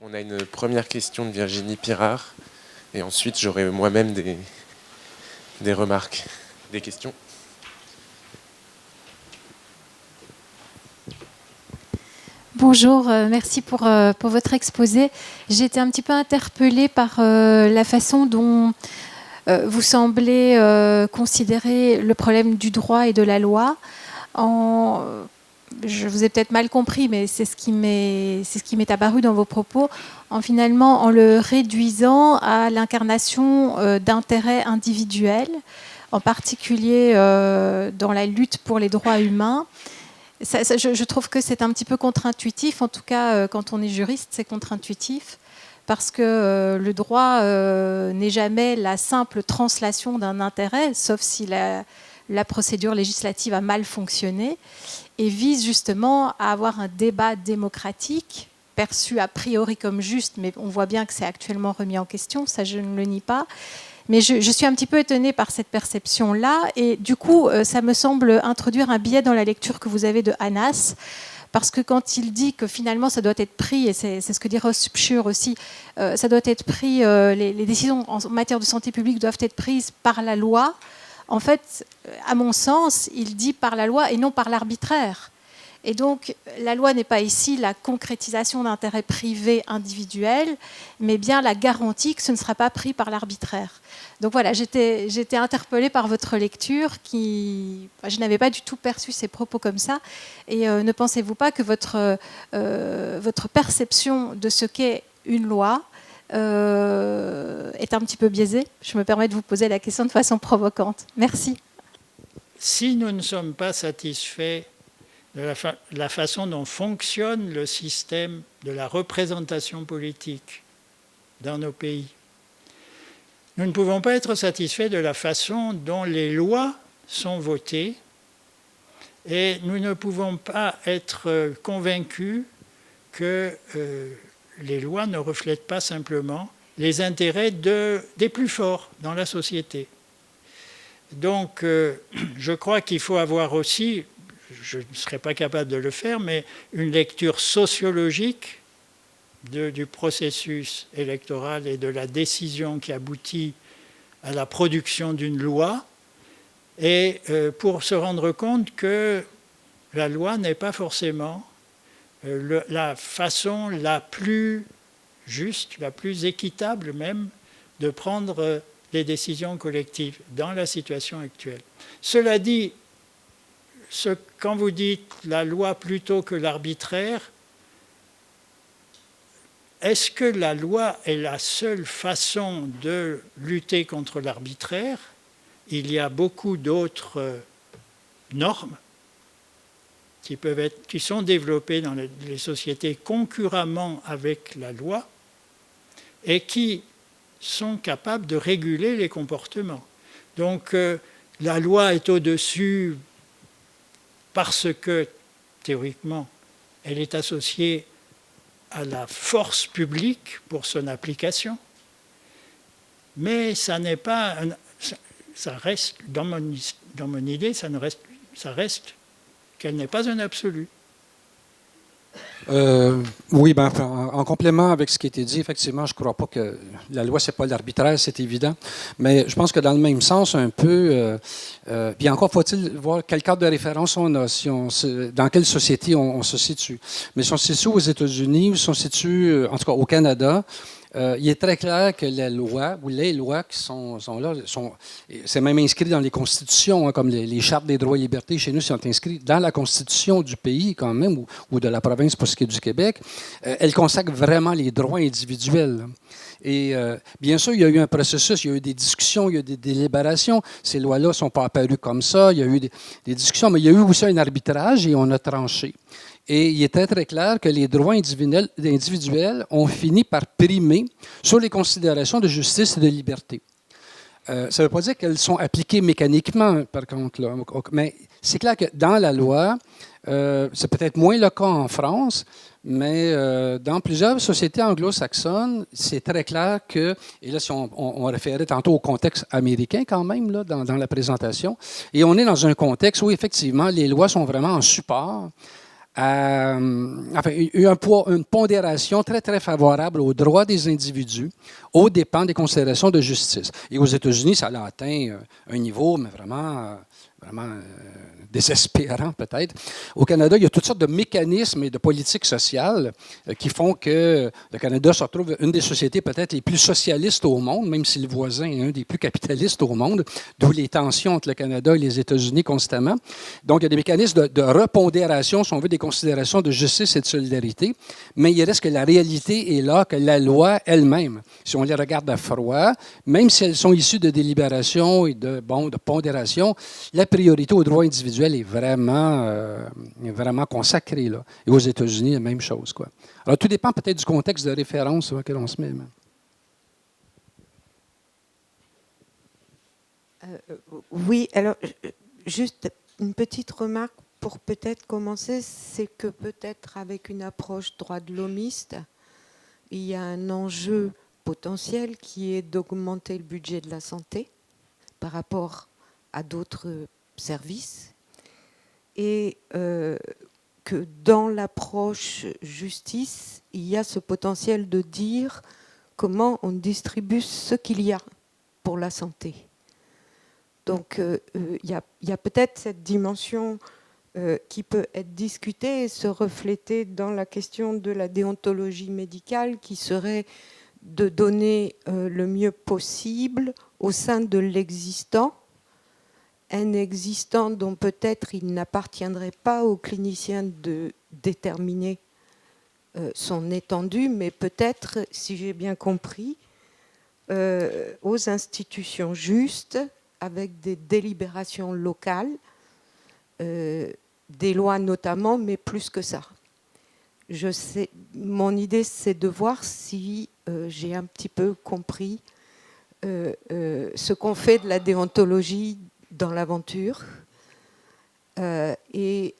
On a une première question de Virginie Pirard, et ensuite j'aurai moi-même des remarques, des questions. Bonjour, merci pour votre exposé. J'ai été un petit peu interpellée par la façon dont vous semblez considérer le problème du droit et de la loi. Je vous ai peut-être mal compris, mais c'est ce qui m'est apparu dans vos propos, en le réduisant à l'incarnation d'intérêts individuels, en particulier dans la lutte pour les droits humains. Je trouve que c'est un petit peu contre-intuitif, en tout cas quand on est juriste, c'est contre-intuitif, parce que le droit n'est jamais la simple translation d'un intérêt, sauf si la procédure législative a mal fonctionné, et vise justement à avoir un débat démocratique, perçu a priori comme juste, mais on voit bien que c'est actuellement remis en question, ça je ne le nie pas. Mais je suis un petit peu étonnée par cette perception-là, et du coup, ça me semble introduire un biais dans la lecture que vous avez de Hanas, parce que quand il dit que finalement ça doit être pris, et c'est ce que dit Ross Pschur aussi, ça doit être pris, les décisions en matière de santé publique doivent être prises par la loi. En fait, à mon sens, il dit par la loi et non par l'arbitraire. Et donc, la loi n'est pas ici la concrétisation d'intérêts privés individuels, mais bien la garantie que ce ne sera pas pris par l'arbitraire. Donc voilà, j'étais interpellée par votre lecture, je n'avais pas du tout perçu ces propos comme ça. Et ne pensez-vous pas que votre perception de ce qu'est une loi est un petit peu biaisée? Je me permets de vous poser la question de façon provocante. Merci. Si nous ne sommes pas satisfaits de la façon dont fonctionne le système de la représentation politique dans nos pays, nous ne pouvons pas être satisfaits de la façon dont les lois sont votées, et nous ne pouvons pas être convaincus que les lois ne reflètent pas simplement les intérêts des plus forts dans la société. Donc, je crois qu'il faut avoir aussi, je ne serais pas capable de le faire, mais une lecture sociologique du processus électoral et de la décision qui aboutit à la production d'une loi, et pour se rendre compte que la loi n'est pas forcément la façon la plus juste, la plus équitable même, de prendre les décisions collectives dans la situation actuelle. Cela dit, quand vous dites la loi plutôt que l'arbitraire, est-ce que la loi est la seule façon de lutter contre l'arbitraire? Il y a beaucoup d'autres normes qui sont développées dans les sociétés concurremment avec la loi et qui sont capables de réguler les comportements. Donc la loi est au-dessus parce que, théoriquement, elle est associée à la force publique pour son application, mais ça n'est pas... ça reste, dans mon idée, ça reste qu'elle n'est pas un absolu. Oui, en complément avec ce qui a été dit, effectivement, je ne crois pas que la loi, ce n'est pas l'arbitraire, c'est évident. Mais je pense que dans le même sens, un peu, puis encore faut-il voir quel cadre de référence on a, dans quelle société on se situe. Mais si on se situe aux États-Unis ou si on se situe, en tout cas au Canada, il est très clair que la loi, ou les lois qui sont là, c'est même inscrit dans les constitutions, hein, comme les chartes des droits et libertés chez nous sont inscrits dans la constitution du pays quand même, ou de la province pour ce qui est du Québec. Elles consacrent vraiment les droits individuels. Et bien sûr, il y a eu un processus, il y a eu des discussions, il y a eu des délibérations. Ces lois-là ne sont pas apparues comme ça. Il y a eu des discussions, mais il y a eu aussi un arbitrage et on a tranché. Et il est très, très clair que les droits individuels ont fini par primer sur les considérations de justice et de liberté. Ça ne veut pas dire qu'elles sont appliquées mécaniquement, par contre, là. Mais c'est clair que dans la loi, c'est peut-être moins le cas en France, mais dans plusieurs sociétés anglo-saxonnes, c'est très clair que, et là, si on référait tantôt au contexte américain quand même, là, dans la présentation, et on est dans un contexte où, effectivement, les lois sont vraiment en support eu un poids, une pondération très, très favorable aux droits des individus, aux dépens des considérations de justice. Et aux États-Unis, ça a atteint un niveau, mais vraiment désespérant peut-être. Au Canada, il y a toutes sortes de mécanismes et de politiques sociales qui font que le Canada se retrouve une des sociétés peut-être les plus socialistes au monde, même si le voisin est un des plus capitalistes au monde, d'où les tensions entre le Canada et les États-Unis constamment. Donc, il y a des mécanismes de repondération, si on veut, des considérations de justice et de solidarité, mais il reste que la réalité est là, que la loi elle-même, si on les regarde à froid, même si elles sont issues de délibération et de pondération, la priorité aux droits individuels est vraiment consacrée. Là. Et aux États-Unis, la même chose. Quoi. Alors, tout dépend peut-être du contexte de référence auquel on se met. Oui, alors, juste une petite remarque pour peut-être commencer, c'est que peut-être avec une approche droit de l'homiste, il y a un enjeu potentiel qui est d'augmenter le budget de la santé par rapport à d'autres services et que dans l'approche justice, il y a ce potentiel de dire comment on distribue ce qu'il y a pour la santé. Donc, il y a peut-être cette dimension qui peut être discutée et se refléter dans la question de la déontologie médicale qui serait de donner le mieux possible au sein de l'existant, un existant dont peut-être il n'appartiendrait pas aux cliniciens de déterminer son étendue, mais peut-être, si j'ai bien compris, aux institutions justes, avec des délibérations locales, des lois notamment, mais plus que ça. Mon idée, c'est de voir si j'ai un petit peu compris ce qu'on fait de la déontologie dans l'aventure. Et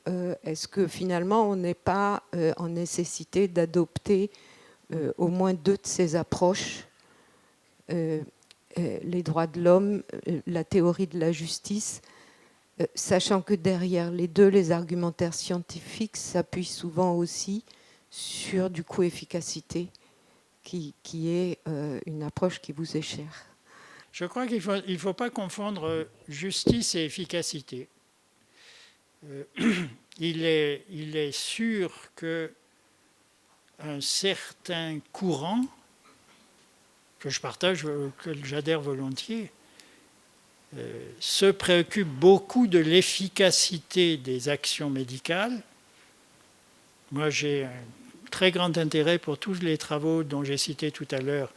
est-ce que finalement, on n'est pas en nécessité d'adopter au moins deux de ces approches, les droits de l'homme, la théorie de la justice, sachant que derrière les deux, les argumentaires scientifiques s'appuient souvent aussi sur du coup efficacité, qui est une approche qui vous est chère. Je crois qu'il ne faut pas confondre justice et efficacité. Il est sûr qu'un certain courant, que je partage, que j'adhère volontiers, se préoccupe beaucoup de l'efficacité des actions médicales. Moi, j'ai un très grand intérêt pour tous les travaux dont j'ai cité tout à l'heure,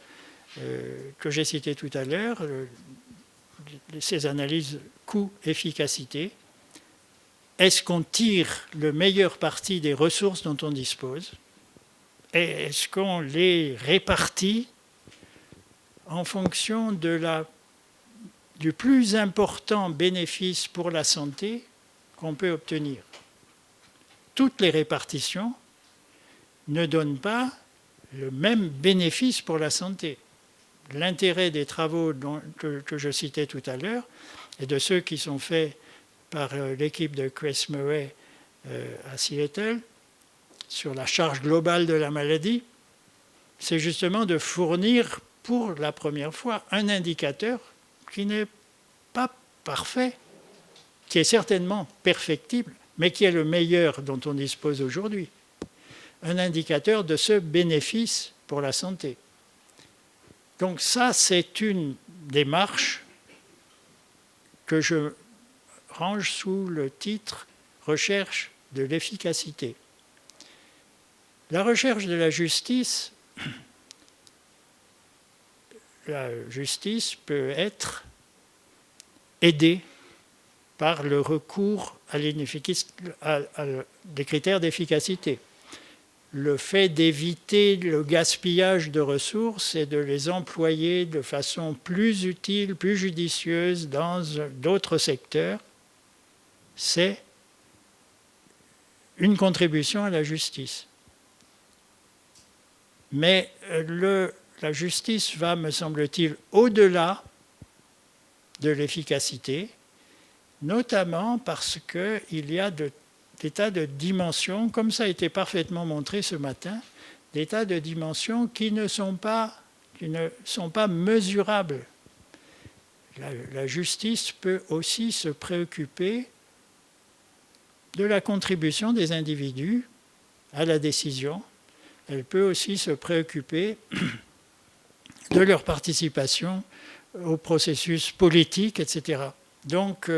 ces analyses coût-efficacité. Est-ce qu'on tire le meilleur parti des ressources dont on dispose? Et est-ce qu'on les répartit en fonction du plus important bénéfice pour la santé qu'on peut obtenir? Toutes les répartitions ne donnent pas le même bénéfice pour la santé. L'intérêt des travaux que je citais tout à l'heure et de ceux qui sont faits par l'équipe de Chris Murray à Seattle sur la charge globale de la maladie, c'est justement de fournir pour la première fois un indicateur qui n'est pas parfait, qui est certainement perfectible, mais qui est le meilleur dont on dispose aujourd'hui. Un indicateur de ce bénéfice pour la santé. Donc ça, c'est une démarche que je range sous le titre « Recherche de l'efficacité ». La recherche de la justice peut être aidée par le recours à des critères d'efficacité. Le fait d'éviter le gaspillage de ressources et de les employer de façon plus utile, plus judicieuse dans d'autres secteurs, c'est une contribution à la justice. Mais la justice va, me semble-t-il, au-delà de l'efficacité, notamment parce qu'il y a des tas de dimensions, comme ça a été parfaitement montré ce matin, des tas de dimensions qui ne sont pas mesurables. La justice peut aussi se préoccuper de la contribution des individus à la décision. Elle peut aussi se préoccuper de leur participation au processus politique, etc. Donc,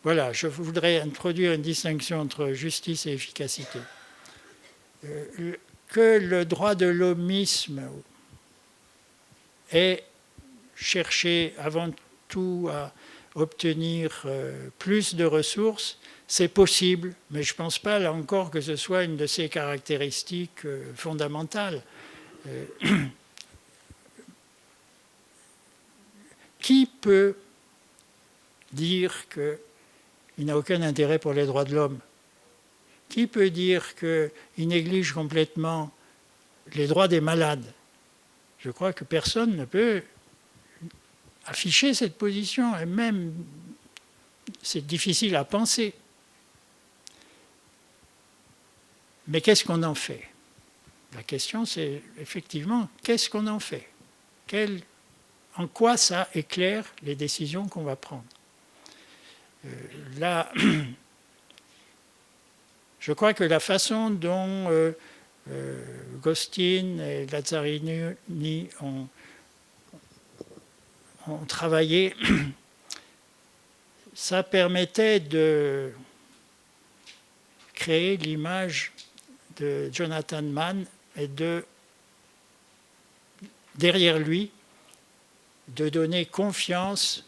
voilà, je voudrais introduire une distinction entre justice et efficacité. Que le droit de l'homisme ait cherché avant tout à obtenir plus de ressources, c'est possible, mais je ne pense pas, là encore, que ce soit une de ses caractéristiques fondamentales. Qui peut dire qu'il n'a aucun intérêt pour les droits de l'homme? Qui peut dire qu'il néglige complètement les droits des malades? Je crois que personne ne peut afficher cette position, et même c'est difficile à penser. Mais qu'est-ce qu'on en fait? La question, c'est effectivement, qu'est-ce qu'on en fait? En quoi ça éclaire les décisions qu'on va prendre? Là, je crois que la façon dont Gostin et Lazzarini ont travaillé, ça permettait de créer l'image de Jonathan Mann et derrière lui, de donner confiance,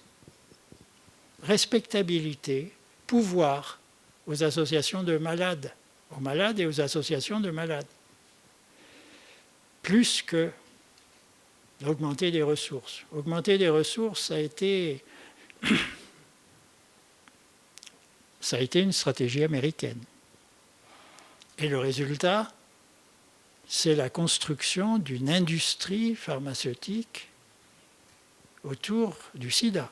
respectabilité, pouvoir aux associations de malades, aux malades et aux associations de malades, plus que d'augmenter des ressources. Augmenter des ressources, ça a été une stratégie américaine. Et le résultat, c'est la construction d'une industrie pharmaceutique autour du sida.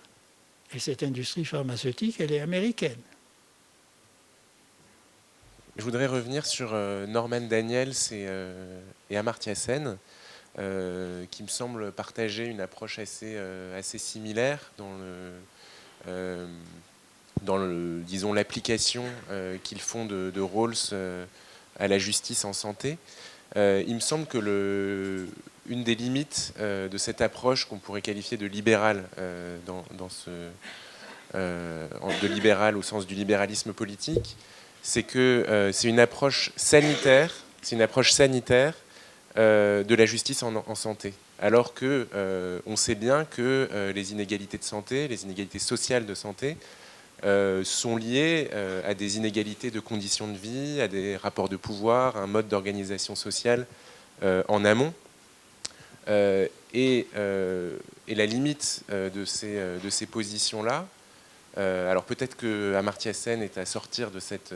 Et cette industrie pharmaceutique, elle est américaine. Je voudrais revenir sur Norman Daniels et Amartya Sen, qui me semble partager une approche assez similaire dans disons, l'application qu'ils font de Rawls à la justice en santé. Il me semble que une des limites de cette approche qu'on pourrait qualifier de libérale, de libéral au sens du libéralisme politique, c'est que c'est une approche sanitaire, de la justice en santé. Alors que on sait bien que les inégalités de santé, les inégalités sociales de santé, sont liées à des inégalités de conditions de vie, à des rapports de pouvoir, à un mode d'organisation sociale en amont. Et la limite de ces positions-là, alors peut-être que Amartya Sen est à sortir de cette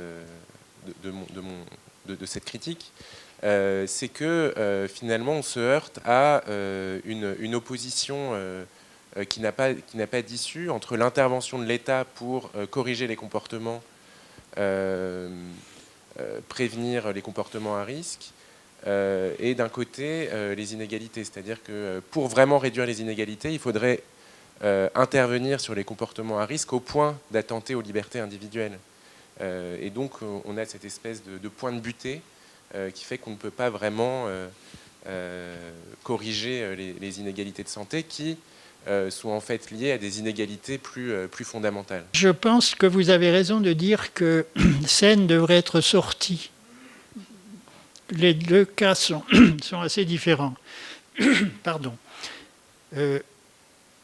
critique, c'est que finalement on se heurte à une opposition qui n'a pas d'issue entre l'intervention de l'État pour corriger les comportements, prévenir les comportements à risque, et d'un côté les inégalités. C'est-à-dire que pour vraiment réduire les inégalités, il faudrait intervenir sur les comportements à risque au point d'attenter aux libertés individuelles. Et donc on a cette espèce de point de butée qui fait qu'on ne peut pas vraiment corriger les inégalités de santé qui sont en fait liées à des inégalités plus fondamentales. Je pense que vous avez raison de dire que Sen devrait être sorti. Les deux cas sont assez différents. Pardon.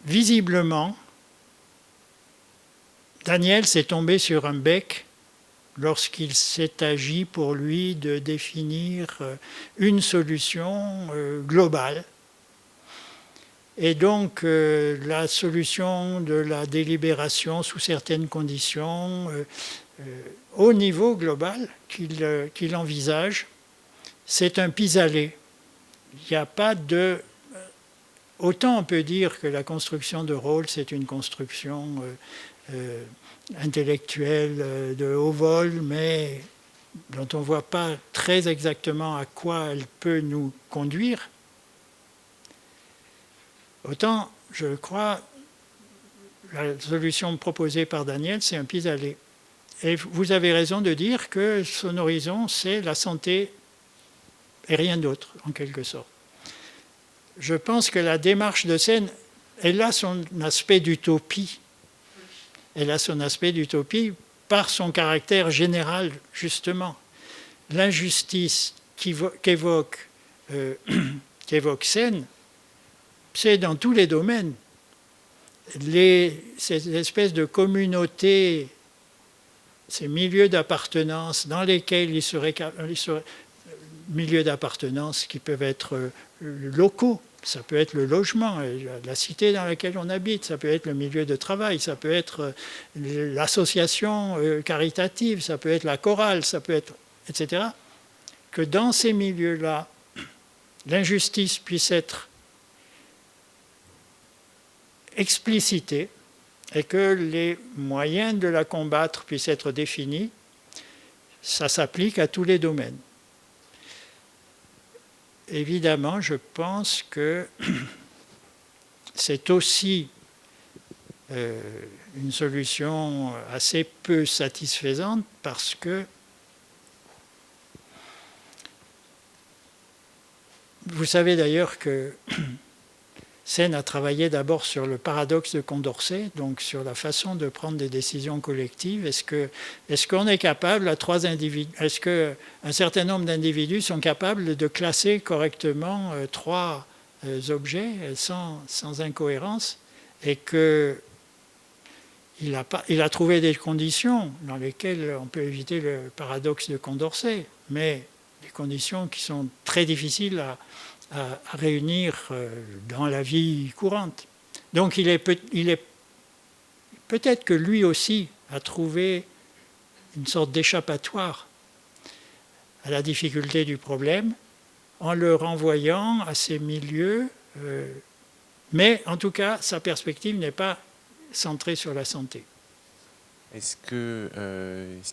Visiblement, Daniel s'est tombé sur un bec lorsqu'il s'est agi pour lui de définir une solution globale. Et donc, la solution de la délibération sous certaines conditions, au niveau global qu'il envisage, c'est un pis-aller. Il n'y a pas de... Autant on peut dire que la construction de Rawls est une construction intellectuelle de haut vol, mais dont on ne voit pas très exactement à quoi elle peut nous conduire, autant, je crois, la solution proposée par Daniel, c'est un pis-aller. Et vous avez raison de dire que son horizon, c'est la santé et rien d'autre, en quelque sorte. Je pense que la démarche de Sen, elle a son aspect d'utopie. Elle a son aspect d'utopie par son caractère général, justement. L'injustice qu'évoque Sen, c'est dans tous les domaines. Ces espèces de communautés, ces milieux d'appartenance dans lesquels il serait milieux d'appartenance qui peuvent être locaux, ça peut être le logement, la cité dans laquelle on habite, ça peut être le milieu de travail, ça peut être l'association caritative, ça peut être la chorale, ça peut être, etc. Que dans ces milieux-là, l'injustice puisse être explicitée et que les moyens de la combattre puissent être définis, ça s'applique à tous les domaines. Évidemment, je pense que c'est aussi une solution assez peu satisfaisante parce que vous savez d'ailleurs que Sen a travaillé d'abord sur le paradoxe de Condorcet, donc sur la façon de prendre des décisions collectives. Est-ce qu'on est capable, est-ce qu'un certain nombre d'individus sont capables de classer correctement trois objets sans incohérence, et qu'il a trouvé des conditions dans lesquelles on peut éviter le paradoxe de Condorcet, mais des conditions qui sont très difficiles à réunir dans la vie courante. Donc il est peut-être que lui aussi a trouvé une sorte d'échappatoire à la difficulté du problème en le renvoyant à ces milieux, mais en tout cas sa perspective n'est pas centrée sur la santé. Est-ce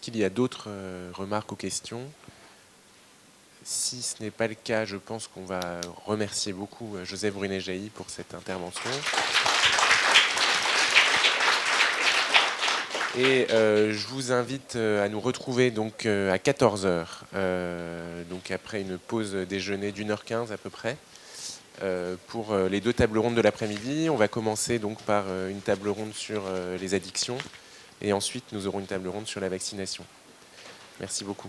qu'il y a d'autres remarques ou questions ? Si ce n'est pas le cas, je pense qu'on va remercier beaucoup Joseph Brunet-Jailly pour cette intervention. Et je vous invite à nous retrouver donc à 14h, donc après une pause déjeuner d'1h15 à peu près, pour les deux tables rondes de l'après-midi. On va commencer donc par une table ronde sur les addictions, et ensuite nous aurons une table ronde sur la vaccination. Merci beaucoup.